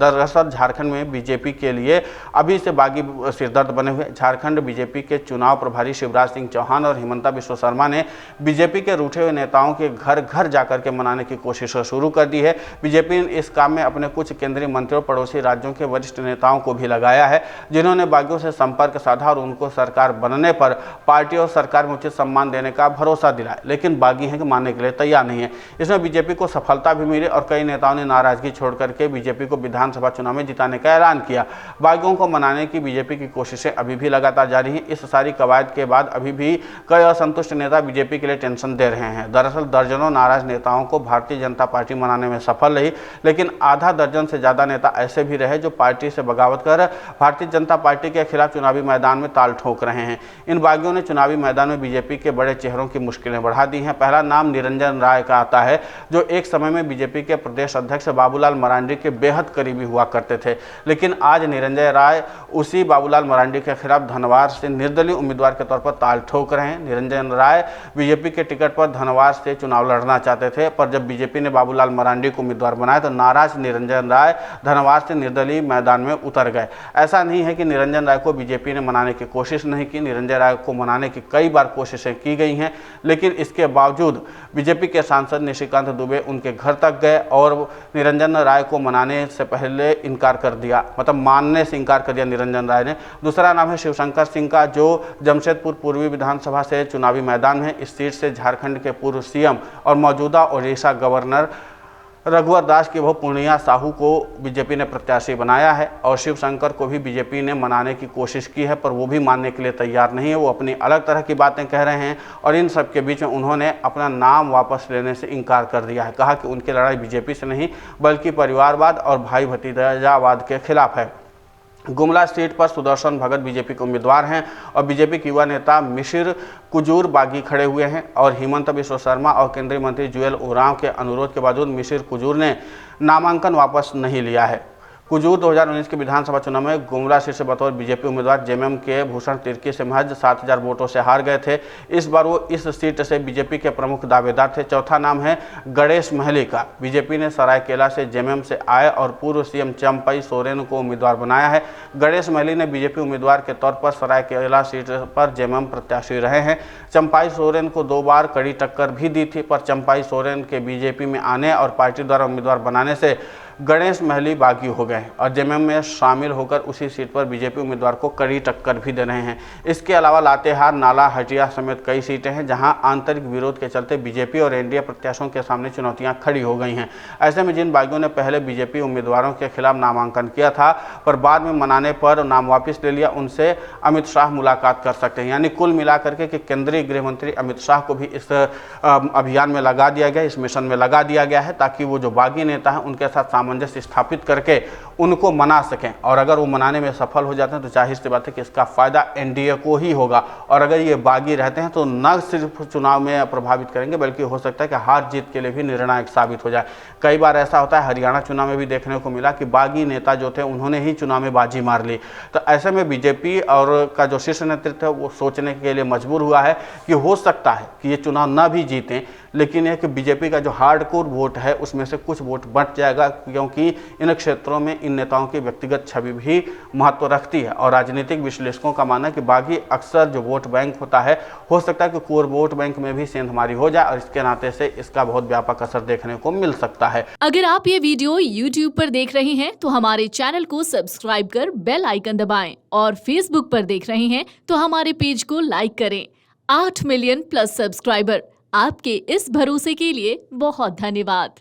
दरअसल झारखंड में बीजेपी के लिए अभी से बागी सिरदर्द बने हुए। झारखंड बीजेपी के चुनाव प्रभारी शिवराज सिंह चौहान और हिमंता बिस्वा शर्मा ने बीजेपी के रूठे हुए नेताओं के घर घर जाकर के मनाने की कोशिश शुरू कर दी है। बीजेपी ने इस काम में अपने कुछ केंद्रीय मंत्रियों पड़ोसी राज्यों के वरिष्ठ नेताओं को भी लगाया है, जिन्होंने बागियों से संपर्क साधा और उनको सरकार बनने पर पार्टी और सरकार में उचित सम्मान देने का भरोसा दिलाया। लेकिन बागी हैं कि मानने के लिए तैयार नहीं है। इसमें बीजेपी को सफलता भी मिली और कई नेताओं ने नाराजगी छोड़ करके बीजेपी को विधानसभा चुनाव में जिताने का ऐलान किया। बागियों को मनाने की बीजेपी की कोशिशें अभी भी लगातार जारी हैं। इस सारी कवायद के बाद अभी भी कई असंतुष्ट नेता बीजेपी के लिए टेंशन दे रहे हैं। दरअसल दर्जनों नाराज नेताओं को भारतीय जनता पार्टी मनाने में सफल रही, लेकिन आधा दर्जन से ज्यादा नेता ऐसे भी रहे जो पार्टी से बगावत कर भारतीय जनता पार्टी के खिलाफ चुनावी मैदान में ताल ठोक रहे हैं। इन बागियों ने चुनावी मैदान में बीजेपी के बड़े चेहरों की मुश्किलें बढ़ा दी हैं। पहला नाम निरंजन राय का आता है, जो एक समय में बीजेपी के प्रदेश अध्यक्ष बाबूलाल मरांडी के बेहद करीबी हुआ करते थे। लेकिन आज निरंजन राय उसी बाबूलाल मरांडी के खिलाफ धनवार से निर्दलीय उम्मीदवार के तौर पर ताल ठोक रहे हैं। निरंजन राय बीजेपी के टिकट पर धनवार से चुनाव लड़ना चाहते थे, पर जब बीजेपी ने बाबूलाल मरांडी को उम्मीदवार बनाया तो नाराज निरंजन राय धनवार से निर्दलीय मैदान में उतर गए। ऐसा नहीं है कि निरंजन राय को बीजेपी ने मनाने की कोशिश नहीं की, निरंजन राय को मनाने की कई बार कोशिशें की गई हैं, लेकिन इसके बावजूद बीजेपी के सांसद निशिकांत दुबे उनके घर तक गए और निरंजन राय को मनाने से पहले इनकार कर दिया, मतलब मानने से इनकार कर दिया निरंजन राय ने। दूसरा नाम है शिवशंकर सिंह का, जो जमशेदपुर पूर्वी विधानसभा से चुनावी मैदान में। इस सीट से झारखंड के पूर्व सीएम और मौजूदा ओडिशा गवर्नर रघुवर दास की बहू पूर्णिया साहू को बीजेपी ने प्रत्याशी बनाया है और शिवशंकर को भी बीजेपी ने मनाने की कोशिश की है, पर वो भी मानने के लिए तैयार नहीं है। वो अपनी अलग तरह की बातें कह रहे हैं और इन सब के बीच में उन्होंने अपना नाम वापस लेने से इनकार कर दिया है। कहा कि उनकी लड़ाई बीजेपी से नहीं बल्कि परिवारवाद और भाई भतीजावाद के खिलाफ है। गुमला सीट पर सुदर्शन भगत बीजेपी के उम्मीदवार हैं और बीजेपी के युवा नेता मिशिर कुजूर बागी खड़े हुए हैं और हिमंता बिस्वा शर्मा और केंद्रीय मंत्री जुएल ओरांव के अनुरोध के बावजूद मिशिर कुजूर ने नामांकन वापस नहीं लिया है। कुजूर 2019 के विधानसभा चुनाव में गुमला सीट से बतौर बीजेपी उम्मीदवार जेएमएम के भूषण तिर्की से महज 7000 वोटों से हार गए थे। इस बार वो इस सीट से बीजेपी के प्रमुख दावेदार थे। चौथा नाम है गणेश महली का। बीजेपी ने सरायकेला से जेएमएम से आए और पूर्व सीएम चंपाई सोरेन को उम्मीदवार बनाया है। गणेश महली ने बीजेपी उम्मीदवार के तौर पर सरायकेला सीट पर जेएमएम प्रत्याशी रहे हैं। चंपाई सोरेन को 2 बार कड़ी टक्कर भी दी थी, पर चंपाई सोरेन के बीजेपी में आने और पार्टी द्वारा उम्मीदवार बनाने से गणेश महली बागी हो गए और जेएमएम में शामिल होकर उसी सीट पर बीजेपी उम्मीदवार को कड़ी टक्कर भी दे रहे हैं। इसके अलावा लातेहार, नाला, हटिया समेत कई सीटें हैं जहां आंतरिक विरोध के चलते बीजेपी और एनडीए प्रत्याशियों के सामने चुनौतियां खड़ी हो गई हैं। ऐसे में जिन बागियों ने पहले बीजेपी उम्मीदवारों के खिलाफ नामांकन किया था पर बाद में मनाने पर नाम वापस ले लिया, उनसे अमित शाह मुलाकात कर सकते हैं। यानी कुल मिलाकर के केंद्रीय गृह मंत्री अमित शाह को भी इस अभियान में लगा दिया गया, इस मिशन में लगा दिया गया है, ताकि वो जो बागी नेता हैं उनके साथ सामंजस्य स्थापित करके उनको मना सकें। और अगर वो मनाने में सफल हो जाते हैं तो जाहिर सी बात है कि इसका फायदा एनडीए को ही होगा। और अगर ये बागी रहते हैं तो न सिर्फ चुनाव में प्रभावित करेंगे बल्कि हो सकता है कि हार जीत के लिए भी निर्णायक साबित हो जाए। कई बार ऐसा होता है, हरियाणा चुनाव में भी देखने को मिला कि बागी नेता जो थे उन्होंने ही चुनाव में बाजी मार ली। तो ऐसे में बीजेपी और का जो शीर्ष नेतृत्व है वो सोचने के लिए मजबूर हुआ है कि हो सकता है कि ये चुनाव न भी जीतें, लेकिन यह कि बीजेपी का जो हार्डकोर वोट है उसमें से कुछ वोट बंट जाएगा, क्योंकि इन क्षेत्रों में इन नेताओं की व्यक्तिगत छवि भी महत्व रखती है। और राजनीतिक विश्लेषकों का मानना है कि बागी अक्सर जो वोट बैंक होता है, हो सकता है कि कोर वोट बैंक में भी सेंधमारी हो जाए और इसके नाते से इसका बहुत व्यापक असर देखने को मिल सकता है। अगर आप ये वीडियो YouTube पर देख रहे हैं तो हमारे चैनल को सब्सक्राइब कर बेल आइकन दबाएं और Facebook पर देख रहे हैं तो हमारे पेज को लाइक करें। 8 मिलियन प्लस सब्सक्राइबर, आपके इस भरोसे के लिए बहुत धन्यवाद।